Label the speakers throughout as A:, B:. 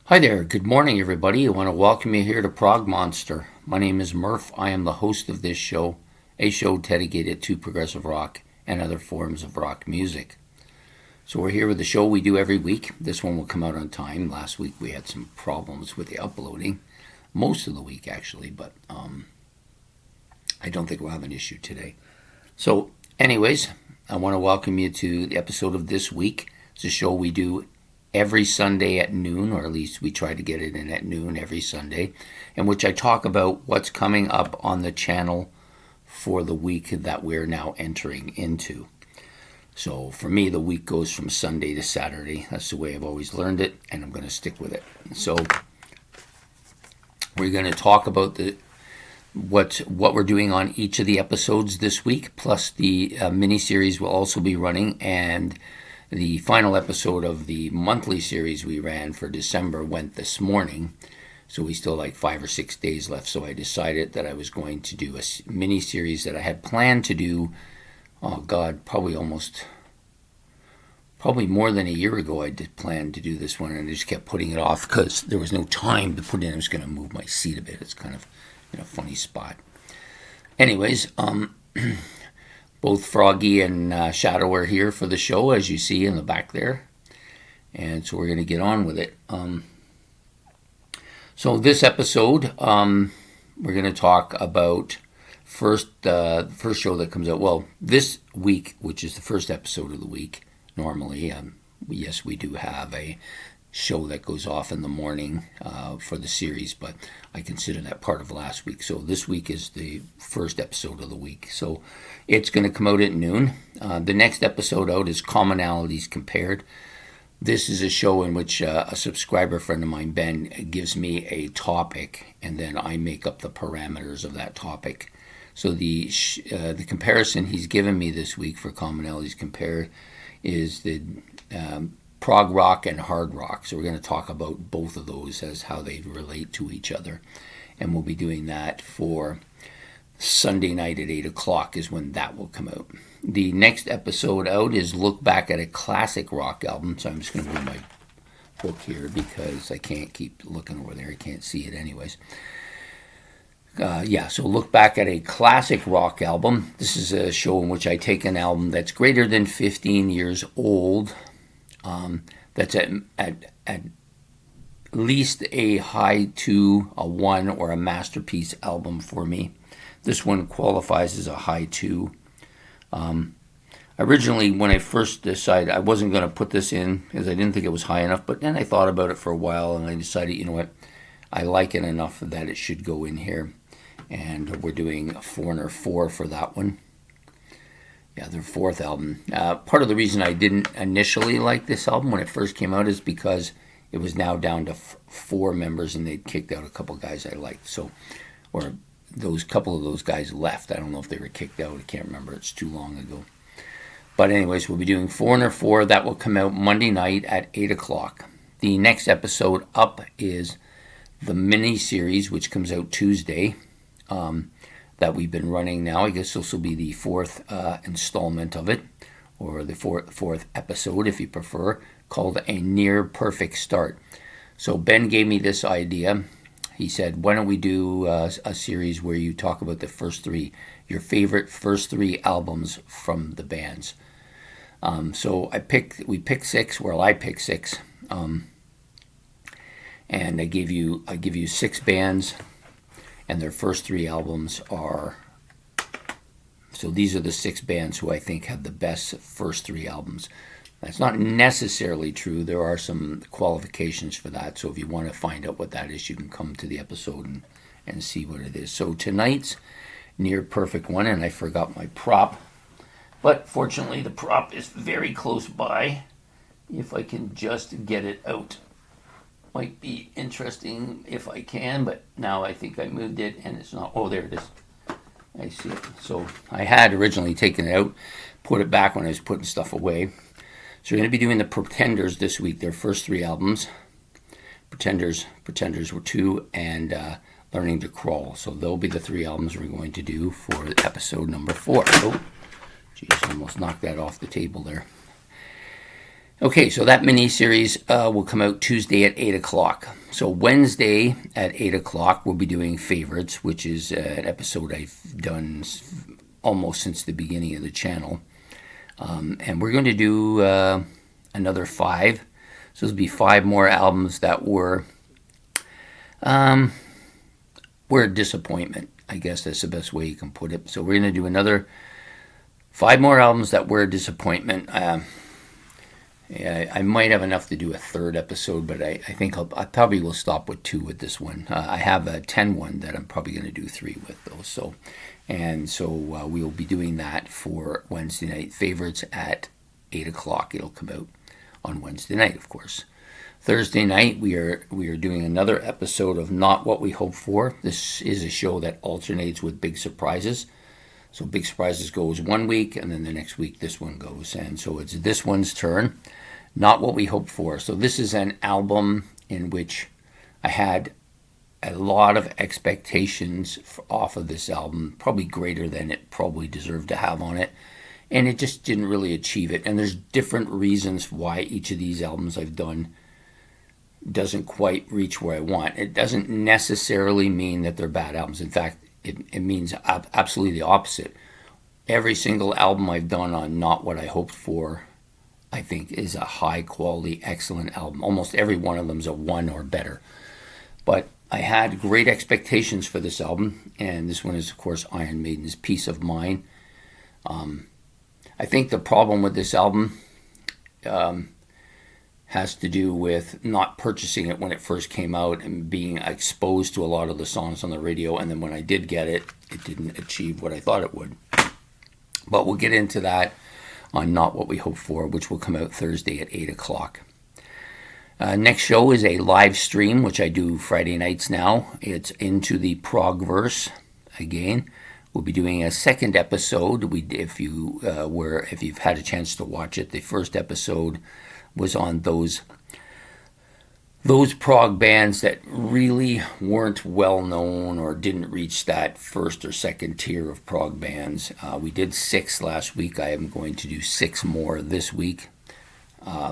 A: Hi there, good morning everybody. I want to welcome you here to Prog Monster. My name is Murph. I am the host of this show, a show dedicated to progressive rock and other forms of rock music. So we're here with the show we do every week. This one will come out on time. Last week we had some problems with the uploading. Most of the week actually, but I don't think we'll have an issue today. So anyways, I want to welcome you to the episode of this week. It's a show we do every Sunday at noon, or at least we try to get it in at noon every Sunday, in which I talk about what's coming up on the channel for the week that we're now entering into. So for me, the week goes from Sunday to Saturday. That's the way I've always learned it, and I'm going to stick with it. So we're going to talk about what we're doing on each of the episodes this week, plus the mini-series will also be running, and the final episode of the monthly series we ran for December went this morning, so we still like 5 or 6 days left. So I decided that I was going to do a mini-series that I had planned to do, probably more than a year ago. I did plan to do this one, and I just kept putting it off because there was no time to put it in. I was going to move my seat a bit. It's kind of in a funny spot. Anyways, both Froggy and Shadow are here for the show, as you see in the back there. And so we're going to get on with it. So this episode, we're going to talk about the first show that comes out. Well, this week, which is the first episode of the week, normally, yes, we do have a show that goes off in the morning for the series, but I consider that part of last week. So this week is the first episode of the week. So it's going to come out at noon. The next episode out is Commonalities Compared. This is a show in which a subscriber friend of mine, Ben, gives me a topic, and then I make up the parameters of that topic. So the comparison he's given me this week for Commonalities Compared is the prog rock and hard rock. So we're going to talk about both of those as how they relate to each other. And we'll be doing that for Sunday night at 8 o'clock is when that will come out. The next episode out is Look Back at a Classic Rock Album. So I'm just going to move my book here because I can't keep looking over there. I can't see it anyways. So Look Back at a Classic Rock Album. This is a show in which I take an album that's greater than 15 years old, that's at least a high 2, a 1, or a masterpiece album for me. This one qualifies as a high 2. Originally, when I first decided, I wasn't going to put this in because I didn't think it was high enough, but then I thought about it for a while and I decided, you know what, I like it enough that it should go in here. And we're doing a Foreigner 4 for that one. Yeah, their fourth album. Part of the reason I didn't initially like this album when it first came out is because it was now down to 4 members and they'd kicked out a couple guys I liked. So, or those couple of those guys left. I don't know if they were kicked out. I can't remember. It's too long ago. But anyways, we'll be doing Foreigner 4. That will come out Monday night at 8 o'clock. The next episode up is the mini-series, which comes out Tuesday. That we've been running now. I guess this will be the 4th installment of it, or the fourth episode if you prefer, called A Near Perfect Start. So Ben gave me this idea. He said, why don't we do a series where you talk about the first 3, your favorite first 3 albums from the bands. So we picked 6, well I picked 6, and I give you 6 bands. And their first 3 albums are, so these are the 6 bands who I think have the best first 3 albums. That's not necessarily true. There are some qualifications for that. So if you want to find out what that is, you can come to the episode and see what it is. So tonight's Near Perfect one, and I forgot my prop. But fortunately, the prop is very close by. If I can just get it out. Might be interesting if I can, but now I think I moved it and it's not. Oh, there it is. I see it. So I had originally taken it out, put it back when I was putting stuff away. So we're going to be doing the Pretenders this week, their first 3 albums. Pretenders were 2, and Learning to Crawl. So they'll be the 3 albums we're going to do for episode number 4. Oh, geez, I almost knocked that off the table there. Okay, so that mini-series will come out Tuesday at 8 o'clock. So Wednesday at 8 o'clock, we'll be doing Favorites, which is an episode I've done almost since the beginning of the channel. And we're going to do another 5. So there'll be 5 more albums that were a disappointment. I guess that's the best way you can put it. So we're going to do another 5 more albums that were a disappointment. I might have enough to do a 3rd episode, but I think I probably will stop with 2 with this one. I have a 10 one that I'm probably going to do 3 with, though. So we will be doing that for Wednesday night favorites at 8 o'clock. It'll come out on Wednesday night, of course. Thursday night, we are doing another episode of Not What We Hoped For. This is a show that alternates with Big Surprises. So Big Surprises goes one week, and then the next week this one goes. And so it's this one's turn, Not What We Hoped For. So this is an album in which I had a lot of expectations off of this album, probably greater than it probably deserved to have on it. And it just didn't really achieve it. And there's different reasons why each of these albums I've done doesn't quite reach where I want. It doesn't necessarily mean that they're bad albums. In fact, it means absolutely the opposite. Every single album I've done on Not What I Hoped For, I think, is a high quality, excellent album. Almost every one of them is a 1 or better. But I had great expectations for this album, and this one is, of course, Iron Maiden's Peace of Mind. I think the problem with this album has to do with not purchasing it when it first came out and being exposed to a lot of the songs on the radio. And then when I did get it, it didn't achieve what I thought it would. But we'll get into that on Not What We Hoped For, which will come out Thursday at 8 o'clock. Next show is a live stream, which I do Friday nights now. It's Into the Prog Verse again. We'll be doing a 2nd episode. If you've had a chance to watch it, the first episode was on those prog bands that really weren't well known or didn't reach that 1st or 2nd tier of prog bands. We did 6 last week. I am going to do 6 more this week. I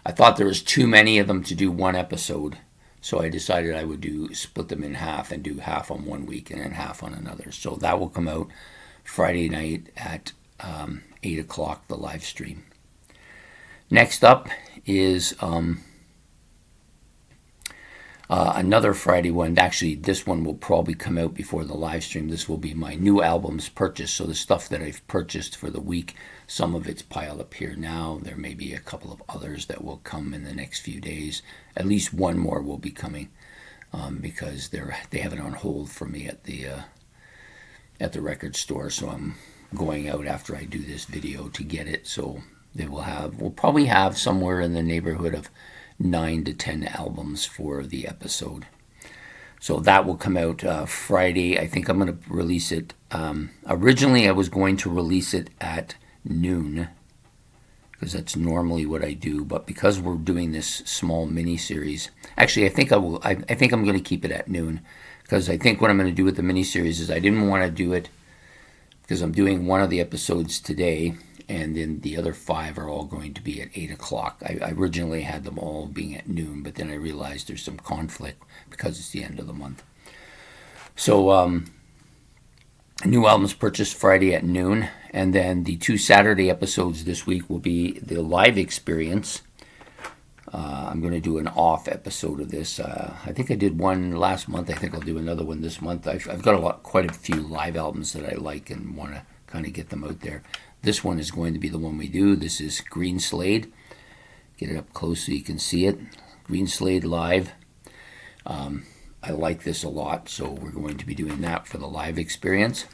A: thought there was too many of them to do one episode, so I decided I would split them in half and do half on one week and then half on another. So that will come out Friday night at 8 o'clock, the live stream. Next up is another Friday one. Actually, this one will probably come out before the live stream. This will be my new albums purchased. So the stuff that I've purchased for the week, some of it's piled up here now. There may be a couple of others that will come in the next few days. At least one more will be coming because they have it on hold for me at the record store. So I'm going out after I do this video to get it. So we'll probably have somewhere in the neighborhood of 9 to 10 albums for the episode. So that will come out Friday. I think I'm going to release it. Originally, I was going to release it at noon because that's normally what I do. But because we're doing this small mini-series, actually, I think I'm going to keep it at noon because I think what I'm going to do with the mini-series is I didn't want to do it because I'm doing one of the episodes today, and then the other 5 are all going to be at 8 o'clock. I originally had them all being at noon, but then I realized there's some conflict because it's the end of the month. So new albums purchased Friday at noon, and then the 2 Saturday episodes this week will be the live experience. I'm going to do an off episode of this. I think I did one last month. I think I'll do another one this month. I've got quite a few live albums that I like and want to kind of get them out there. This one is going to be the one we do. This is Green Slade. Get it up close so you can see it. Green Slade live. I like this a lot, so we're going to be doing that for the live experience.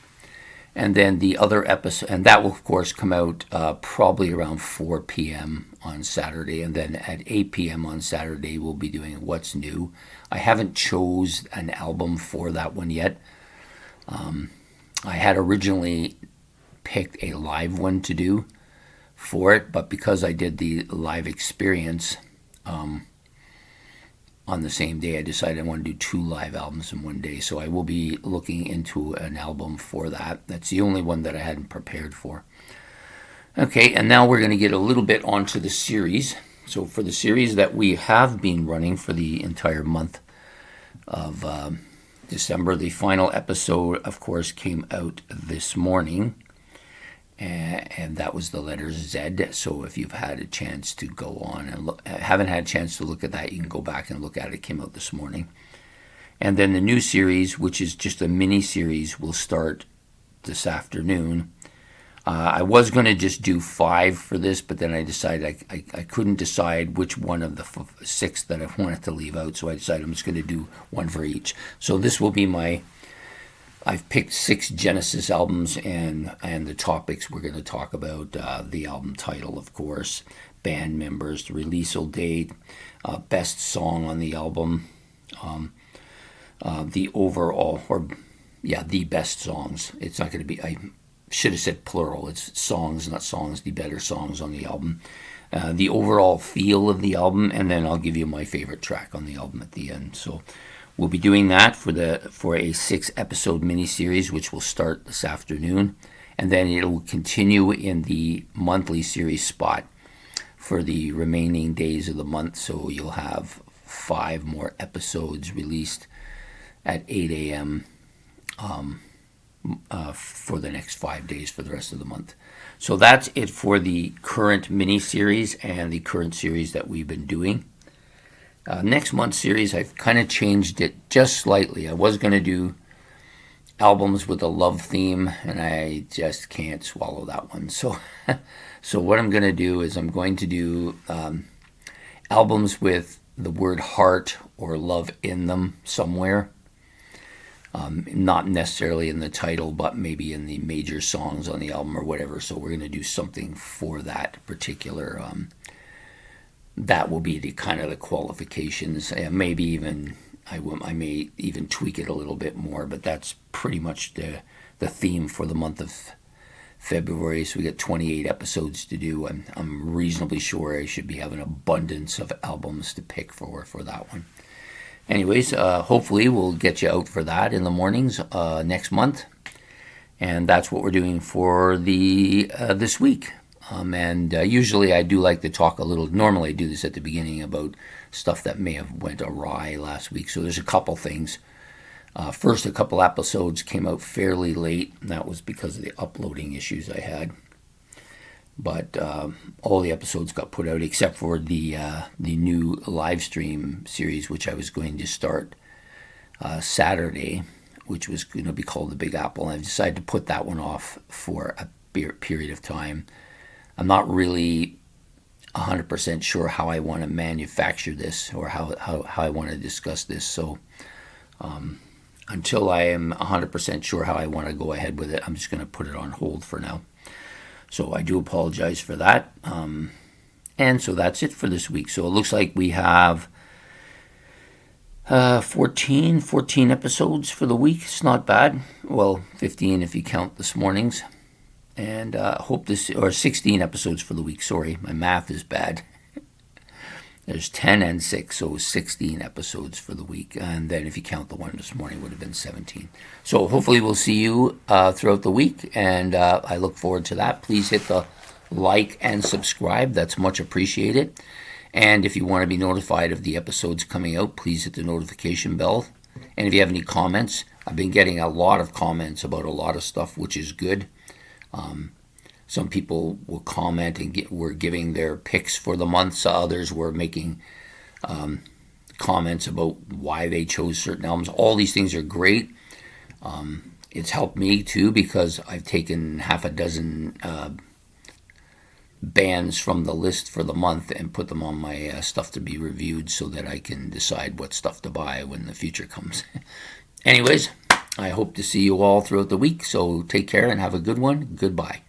A: And then the other episode, and that will of course come out probably around 4 p.m. on Saturday, and then at 8 p.m. on Saturday we'll be doing What's New. I haven't chose an album for that one yet. I had originally picked a live one to do for it, but because I did the live experience on the same day, I decided I want to do 2 live albums in one day. So I will be looking into an album for that. That's the only one that I hadn't prepared for. Okay, and now we're going to get a little bit onto the series. So for the series that we have been running for the entire month of December, the final episode, of course, came out this morning. And that was the letter Z. So if you've had a chance to go on and look, haven't had a chance to look at that, you can go back and look at it. It came out this morning. And then the new series, which is just a mini series, will start this afternoon. I was going to just do 5 for this, but then I decided I couldn't decide which one of the 6 that I wanted to leave out, so I decided I'm just going to do 1 for each. So this will be I've picked 6 Genesis albums, and the topics we're going to talk about, the album title, of course, band members, the release date, best song on the album, the overall, the best songs. It's not going to be, I should have said plural. It's songs, not songs, the better songs on the album. The overall feel of the album, and then I'll give you my favorite track on the album at the end. So we'll be doing that for a 6-episode mini-series, which will start this afternoon. And then it will continue in the monthly series spot for the remaining days of the month. So you'll have 5 more episodes released at 8 a.m. For the next 5 days for the rest of the month. So that's it for the current mini-series and the current series that we've been doing. Next month's series, I've kind of changed it just slightly. I was going to do albums with a love theme, and I just can't swallow that one. So what I'm going to do is I'm going to do albums with the word heart or love in them somewhere. Not necessarily in the title, but maybe in the major songs on the album or whatever. So we're going to do something for that particular. That will be the kind of the qualifications. Maybe even I may even tweak it a little bit more, but that's pretty much the theme for the month of February. So we got 28 episodes to do. I'm reasonably sure I should be having an abundance of albums to pick for that one. Anyways, hopefully we'll get you out for that in the mornings next month, and that's what we're doing for this week. And usually I do like to talk a little. Normally I do this at the beginning about stuff that may have went awry last week. So there's a couple things. First, a couple episodes came out fairly late, and that was because of the uploading issues I had. But all the episodes got put out except for the new live stream series, which I was going to start Saturday, which was going to be called The Big Apple. And I decided to put that one off for a period of time. I'm not really 100% sure how I want to manufacture this or how I want to discuss this. So until I am 100% sure how I want to go ahead with it, I'm just going to put it on hold for now. So I do apologize for that. And so that's it for this week. So it looks like we have 14 episodes for the week. It's not bad. Well, 15 if you count this morning's. And hope this, or 16 episodes for the week. Sorry, my math is bad. There's 10 and 6, so 16 episodes for the week. And then if you count the one this morning, it would have been 17. So hopefully we'll see you throughout the week, and I look forward to that. Please hit the like and subscribe. That's much appreciated. And if you want to be notified of the episodes coming out, please hit the notification bell. And if you have any comments, I've been getting a lot of comments about a lot of stuff, which is good. Some people will comment and were giving their picks for the months. Others were making comments about why they chose certain albums. All these things are great. It's helped me too, because I've taken half a dozen bands from the list for the month and put them on my stuff to be reviewed so that I can decide what stuff to buy when the future comes. Anyways, I hope to see you all throughout the week. So take care and have a good one. Goodbye.